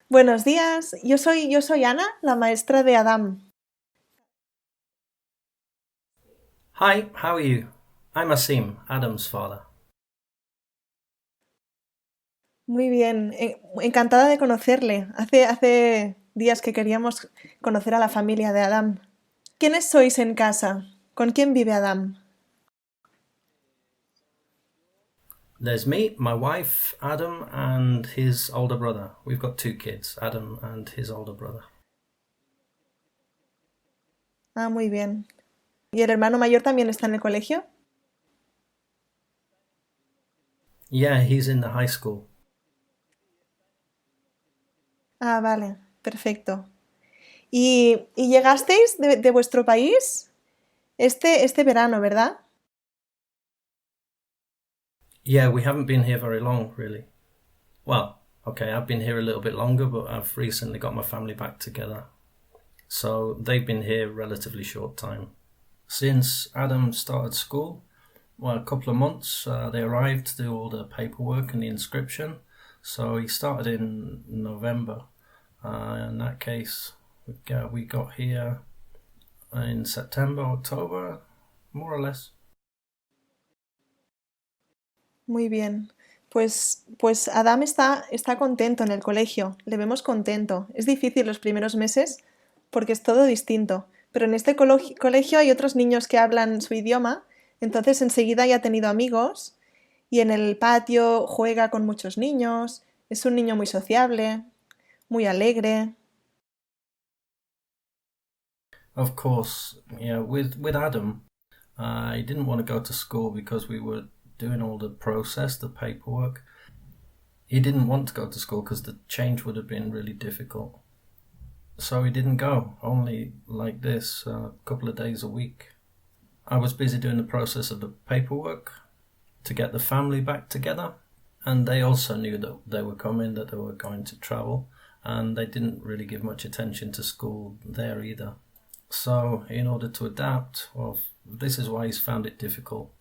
Buenos días, yo soy Ana, la maestra de Adam. Hi, how are you? I'm Asim, Adam's father. Muy bien, encantada de conocerle. Hace días que queríamos conocer a la familia de Adam. ¿Quiénes sois en casa? ¿Con quién vive Adam? There's me, my wife, Adam, and his older brother. We've got two kids, Adam and his older brother. Ah, muy bien. ¿Y el hermano mayor también está en el colegio? Yeah, he's in the high school. Ah, vale, perfecto. ¿Y llegasteis de vuestro país este verano, verdad? Yeah, we haven't been here very long, really. Well, okay, I've been here a little bit longer, but I've recently got my family back together. So they've been here relatively short time. Since Adam started school, well, a couple of months, they arrived to do all the paperwork and the inscription. So he started in November. In that case, we got here in September, October, more or less. Muy bien. Pues Adam está contento en el colegio, le vemos contento. Es difícil los primeros meses porque es todo distinto, pero en este colegio hay otros niños que hablan su idioma, entonces enseguida ya ha tenido amigos y en el patio juega con muchos niños, es un niño muy sociable, muy alegre. Of course, yeah, with Adam, he didn't want to go to school because we were doing all the process, the paperwork. He didn't want to go to school because the change would have been really difficult. So he didn't go, only like this, a couple of days a week. I was busy doing the process of the paperwork to get the family back together, and they also knew that they were coming, that they were going to travel, and they didn't really give much attention to school there either. So, in order to adapt, well, this is why he's found it difficult.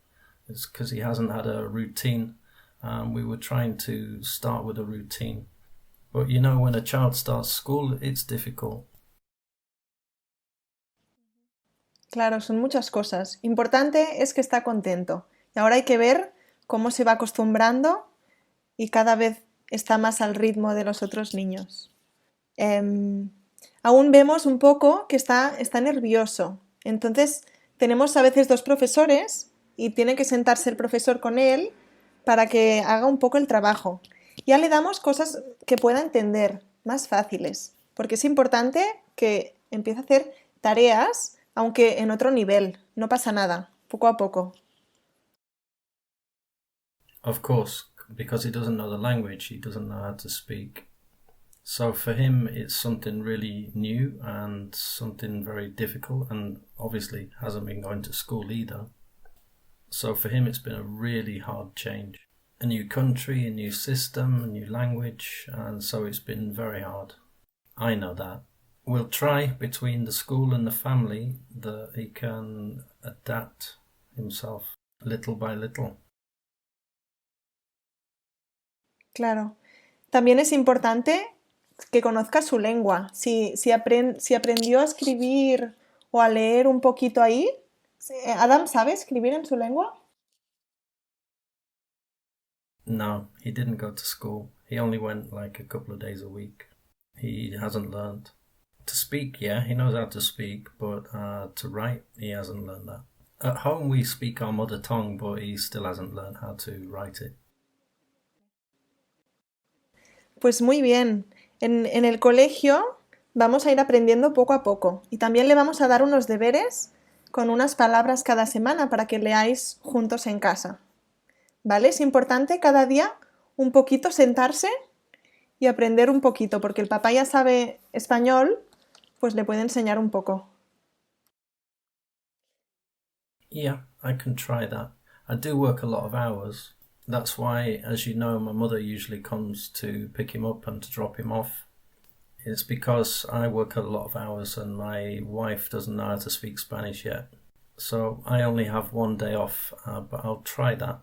It's because he hasn't had a routine. We were trying to start with a routine. But you know, when a child starts school, it's difficult. Claro, son muchas cosas. Importante es que está contento. Y ahora hay que ver cómo se va acostumbrando y cada vez está más al ritmo de los otros niños. Em, Aún vemos un poco que está nervioso. Entonces, tenemos a veces dos profesores y tiene que sentarse el profesor con él para que haga un poco el trabajo. Ya le damos cosas que pueda entender, más fáciles, porque es importante que empiece a hacer tareas, aunque en otro nivel. No pasa nada, poco a poco. Of course, because he doesn't know the language, he doesn't know how to speak. So for him, it's something really new and something very difficult, and obviously hasn't been going to school either. So for him, it's been a really hard change. A new country, a new system, a new language, and so it's been very hard. I know that. We'll try between the school and the family that he can adapt himself little by little. Claro. También es importante que conozca su lengua. Si aprendió a escribir o a leer un poquito ahí, ¿Adam sabe escribir en su lengua? No, he didn't go to school. He only went like a couple of days a week. He hasn't learned. To speak, yeah, he knows how to speak, but to write, he hasn't learned that. At home, we speak our mother tongue, but he still hasn't learned how to write it. Pues muy bien. En el colegio vamos a ir aprendiendo poco a poco y también le vamos a dar unos deberes con unas palabras cada semana para que leáis juntos en casa. ¿Vale? Es importante cada día un poquito sentarse y aprender un poquito, porque el papá ya sabe español, pues le puede enseñar un poco. Yeah, I can try that. I do work a lot of hours. That's why, as you know, my mother usually comes to pick him up and to drop him off. It's because I work a lot of hours and my wife doesn't know how to speak Spanish yet. So I only have one day off, but I'll try that.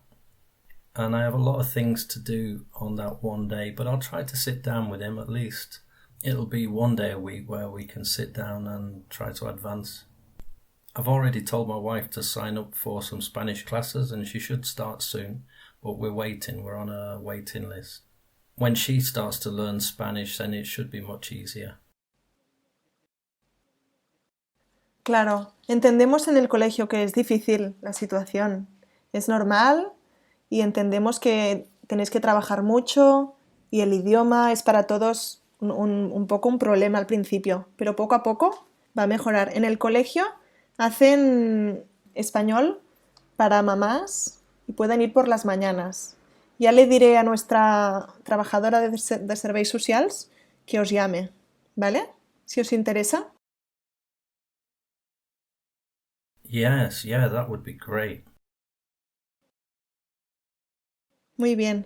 And I have a lot of things to do on that one day, but I'll try to sit down with him at least It'll be one day a week where we can sit down and try to advance. I've already told my wife to sign up for some Spanish classes and she should start soon, but we're on a waiting list. When she starts to learn Spanish, then it should be much easier. Claro, entendemos en el colegio que es difícil la situación. Es normal y entendemos que tenéis que trabajar mucho y el idioma es para todos un poco un problema al principio, pero poco a poco va a mejorar. En el colegio hacen español para mamás y pueden ir por las mañanas. Ya le diré a nuestra trabajadora de serveis socials que os llame, ¿vale? Si os interesa. Yes, yeah, that would be great. Muy bien.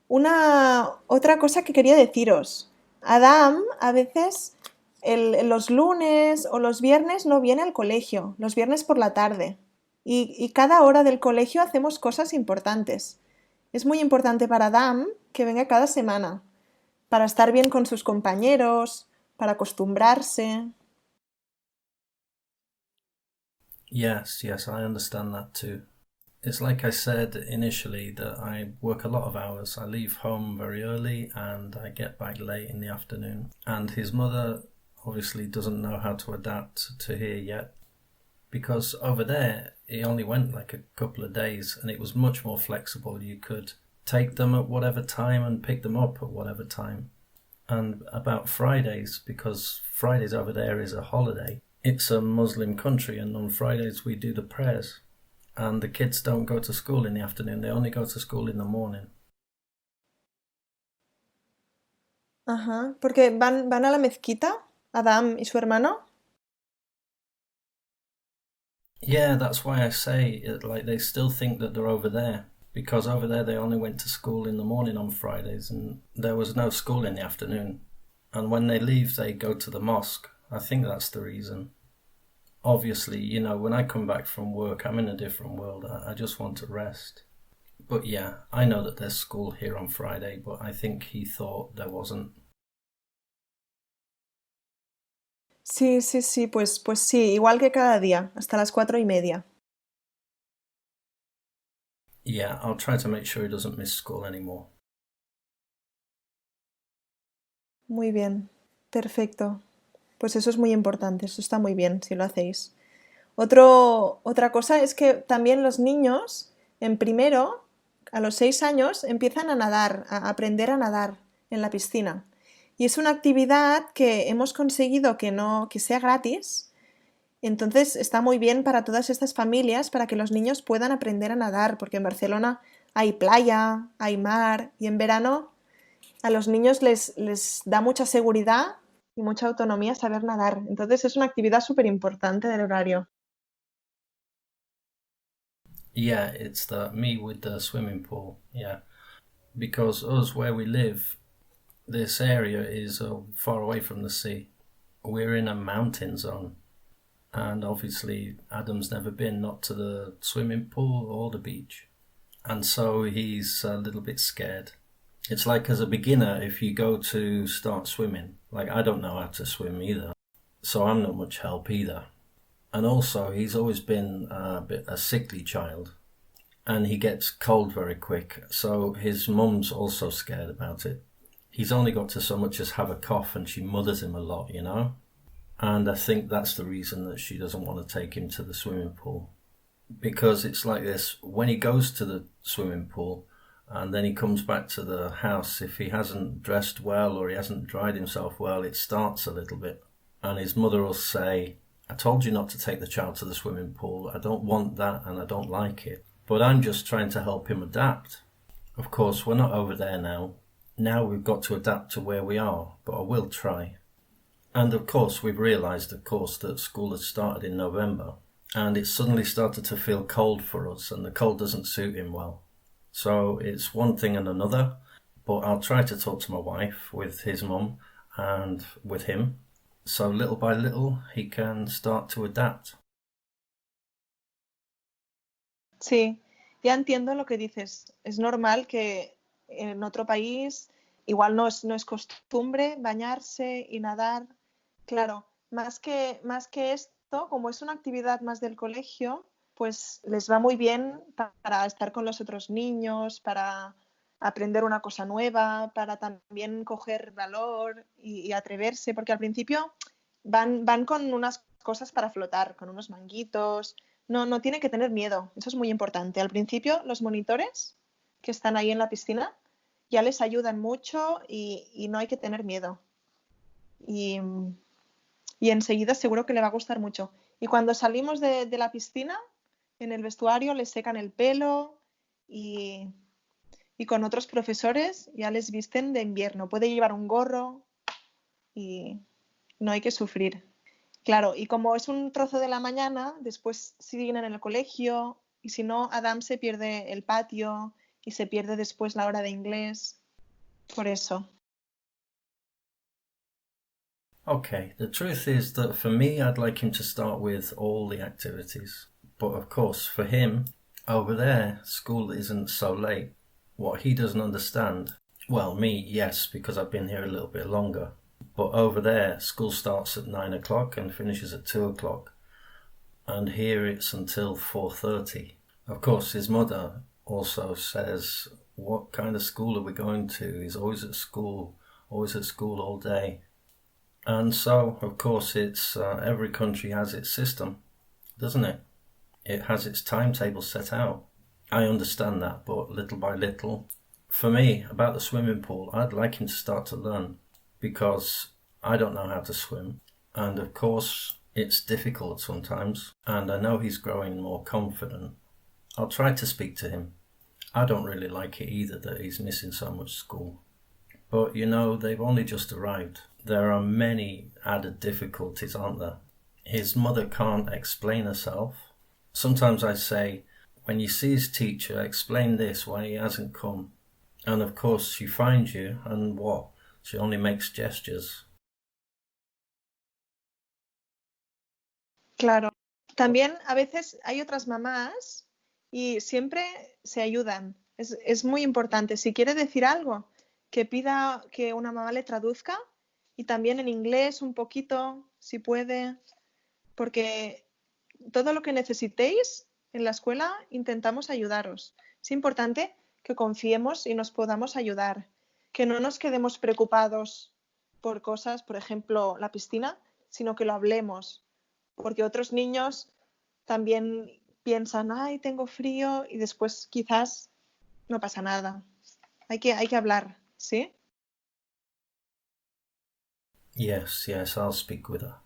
Otra cosa que quería deciros. Adam a veces los lunes o los viernes no viene al colegio, los viernes por la tarde. Y cada hora del colegio hacemos cosas importantes. Es muy importante para Adam que venga cada semana, para estar bien con sus compañeros, para acostumbrarse. Yes, I understand that too. It's like I said initially that I work a lot of hours. I leave home very early and I get back late in the afternoon. And his mother obviously doesn't know how to adapt to here yet, because over there he only went like a couple of days and it was much more flexible. You could take them at whatever time and pick them up at whatever time. And about Fridays, because Fridays over there is a holiday, it's a Muslim country and on Fridays we do the prayers. And the kids don't go to school in the afternoon, they only go to school in the morning. Ajá, porque van a la mezquita, Adam y su hermano. Yeah, that's why I say it, like they still think that they're over there, because over there they only went to school in the morning on Fridays and there was no school in the afternoon. And when they leave, they go to the mosque. I think that's the reason. Obviously, you know, when I come back from work, I'm in a different world. I just want to rest. But yeah, I know that there's school here on Friday, but I think he thought there wasn't. Sí, pues sí, igual que cada día, hasta las 4:30. Yeah, I'll try to make sure he doesn't miss school anymore. Muy bien, perfecto. Pues eso es muy importante, eso está muy bien si lo hacéis. Otra cosa es que también los niños, en primero, a los 6 años, empiezan a nadar, a aprender a nadar en la piscina. Y es una actividad que hemos conseguido que sea gratis. Entonces está muy bien para todas estas familias, para que los niños puedan aprender a nadar, porque en Barcelona hay playa, hay mar, y en verano a los niños les da mucha seguridad y mucha autonomía saber nadar. Entonces es una actividad súper importante del horario. Yeah, it's me with the swimming pool, yeah. Because us, where we live, this area is far away from the sea. We're in a mountain zone. And obviously Adam's never been, not to the swimming pool or the beach. And so he's a little bit scared. It's like as a beginner, if you go to start swimming, like I don't know how to swim either, so I'm not much help either. And also he's always been a sickly child and he gets cold very quick, so his mum's also scared about it. He's only got to so much as have a cough and she mothers him a lot, you know? And I think that's the reason that she doesn't want to take him to the swimming pool. Because it's like this, when he goes to the swimming pool and then he comes back to the house, if he hasn't dressed well or he hasn't dried himself well, it starts a little bit. And his mother will say, I told you not to take the child to the swimming pool. I don't want that and I don't like it. But I'm just trying to help him adapt. Of course, we're not over there now. Now we've got to adapt to where we are, but I will try. And of course, we've realised, of course, that school has started in November and it suddenly started to feel cold for us and the cold doesn't suit him well. So it's one thing and another, but I'll try to talk to my wife with his mum and with him. So little by little, he can start to adapt. Sí, ya entiendo lo que dices. Es normal que en otro país igual no es costumbre bañarse y nadar. Claro, más que esto, como es una actividad más del colegio, pues les va muy bien para estar con los otros niños, para aprender una cosa nueva, para también coger valor y atreverse, porque al principio van con unas cosas para flotar, con unos manguitos. No tiene que tener miedo, eso es muy importante. Al principio los monitores que están ahí en la piscina ya les ayudan mucho y no hay que tener miedo. Y, y enseguida seguro que le va a gustar mucho. Y cuando salimos de la piscina, en el vestuario les secan el pelo y, y con otros profesores ya les visten de invierno. Puede llevar un gorro y no hay que sufrir. Claro, y como es un trozo de la mañana, después siguen en el colegio y si no, Adam se pierde el patio y se pierde después la hora de inglés. Por eso. Okay, the truth is that for me, I'd like him to start with all the activities. But of course, for him, over there, school isn't so late. What he doesn't understand, well, me, yes, because I've been here a little bit longer. But over there, school starts at 9 o'clock and finishes at 2 o'clock. And here it's until 4:30. Of course, his mother also says, what kind of school are we going to? He's always at school all day. And so, of course, it's every country has its system, doesn't it? It has its timetable set out. I understand that, but little by little. For me, about the swimming pool, I'd like him to start to learn because I don't know how to swim. And of course, it's difficult sometimes, and I know he's growing more confident. I'll try to speak to him. I don't really like it either that he's missing so much school. But you know, they've only just arrived. There are many added difficulties, aren't there? His mother can't explain herself. Sometimes I say, when you see his teacher, explain this, why he hasn't come. And of course she finds you, and what? She only makes gestures. Claro. También a veces hay otras mamás y siempre se ayudan. Es muy importante. Si quiere decir algo, que pida que una mamá le traduzca y también en inglés un poquito, si puede, porque todo lo que necesitéis en la escuela intentamos ayudaros. Es importante que confiemos y nos podamos ayudar, que no nos quedemos preocupados por cosas, por ejemplo, la piscina, sino que lo hablemos, porque otros niños también piensan, ay, tengo frío y después quizás no pasa nada. Hay que hablar, ¿sí? Yes, I'll speak with her.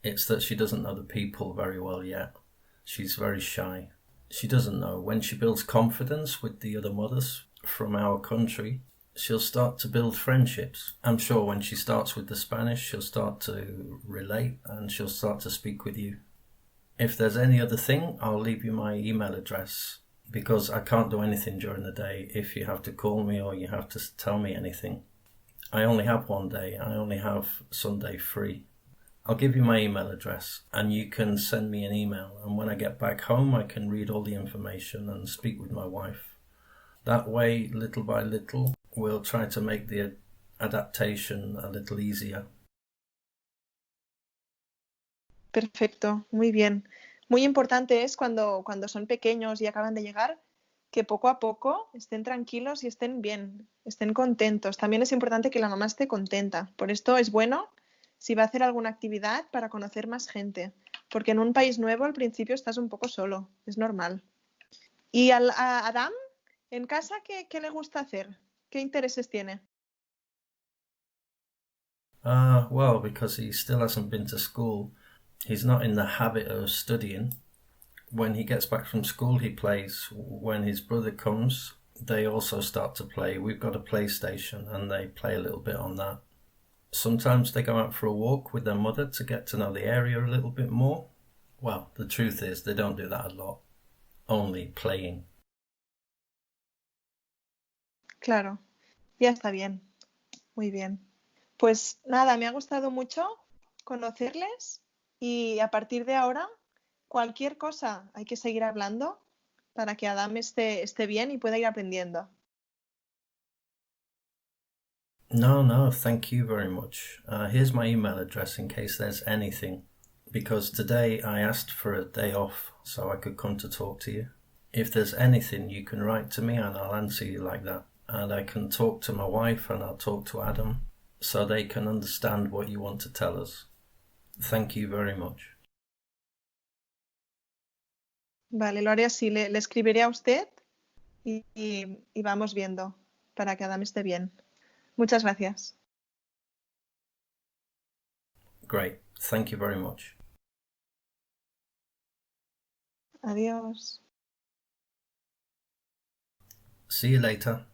It's that she doesn't know the people very well yet. She's very shy. She doesn't know. When she builds confidence with the other mothers from our country, she'll start to build friendships. I'm sure when she starts with the Spanish, she'll start to relate and she'll start to speak with you. If there's any other thing, I'll leave you my email address because I can't do anything during the day if you have to call me or you have to tell me anything. I only have one day. I only have Sunday free. I'll give you my email address and you can send me an email, and when I get back home I can read all the information and speak with my wife. That way, little by little, we'll try to make the adaptation a little easier. Perfecto, muy bien. Muy importante es cuando son pequeños y acaban de llegar, que poco a poco estén tranquilos y estén bien, estén contentos. También es importante que la mamá esté contenta. Por esto es bueno si va a hacer alguna actividad para conocer más gente, porque en un país nuevo al principio estás un poco solo, es normal. ¿Y a Adam, en casa, qué le gusta hacer? ¿Qué intereses tiene? Well, because he still hasn't been to school, he's not in the habit of studying. When he gets back from school, he plays. When his brother comes, they also start to play. We've got a PlayStation and they play a little bit on that. Sometimes they go out for a walk with their mother to get to know the area a little bit more. Well, the truth is they don't do that a lot, only playing. Claro, ya está bien, muy bien. Pues nada, me ha gustado mucho conocerles y a partir de ahora, cualquier cosa hay que seguir hablando para que Adam esté bien y pueda ir aprendiendo. No, thank you very much. Here's my email address in case there's anything, because today I asked for a day off so I could come to talk to you. If there's anything, you can write to me and I'll answer you like that. And I can talk to my wife and I'll talk to Adam so they can understand what you want to tell us. Thank you very much. Vale, lo haré así. Le escribiré a usted y vamos viendo para que Adam esté bien. Muchas gracias. Great. Thank you very much. Adiós. See you later.